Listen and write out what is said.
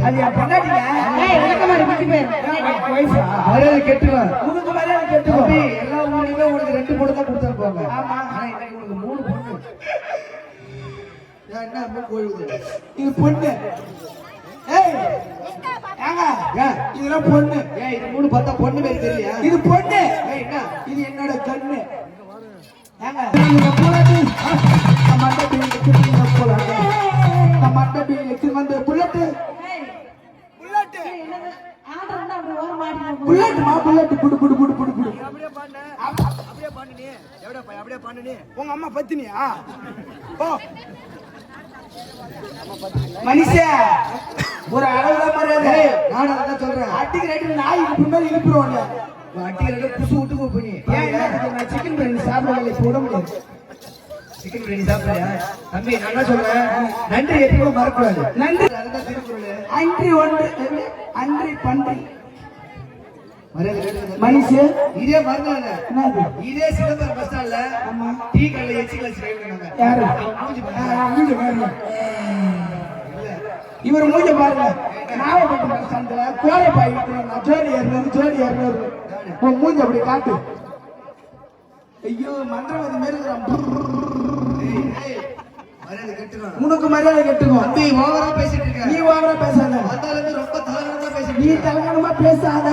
அது என் பொண்டாட்டிங்க. மரியாதை கெட்டுவேன். உனக்கு மரியாதை கெட்டுவோம். எல்லா ஊர்லயுமே உனக்கு 2 பொண்ணு தான் கொடுத்துருப்பாங்க. ஆமா, ஆனா இன்னைக்கு உனக்கு 3 பொண்ணு. என்ன கோயில் இது பொண்ணு? இதெல்லாம் பொண்ணு. இது 3 பார்த்தா பொண்ணு மாதிரி தெரியலையா? இது பொண்ணு. என்ன இது? என்னோட கண்ணு. உங்க அம்மா பத்தினியா? மனுஷ ஒரு அளவுதான் மரியாதை. நான் அதான் சொல்றேன். அட்டிக்கு ரெண்டு நாய் இழுப்பு மேல இழுப்புறோம். அட்டிக்கு ரெண்டு புசு விட்டு போய் நான் சிக்கன் பிரியாணி சாப்பிடல. போட முடியாது. சிக்கன் பிரியாணி சாப்பிடலையா தம்பி? நான் என்ன சொல்றேன், நன்றி எப்பவும் மறக்கூடாது. நன்றி அதுதான் திருக்குறள். அன்றி ஒன்று அன்றி பன்றி மனுஷ இதே மறந்தாங்க. இதே சிதம்பரம் பஸ் ஸ்டாண்ட்ல டீ கடையில எச்சிக்கல யாரு இவர் மூஞ்ச பாருங்க. நாகப்பட்டினம் பஸ் ஸ்டாண்ட்ல கோரை பாய் ஜோடி 200 உன் மூஞ்ச அப்படி காட்டு. ஐயோ மந்திரவாதி மாரி உனக்கு மரியாதை கட்டுக்கும். நீ ஓவரா பேசிட்டு இருக்க. நீ ஓவரா பேசாத. ரொம்ப தலகணமா பேசிட்டு. நீ தலகணமா பேசாத.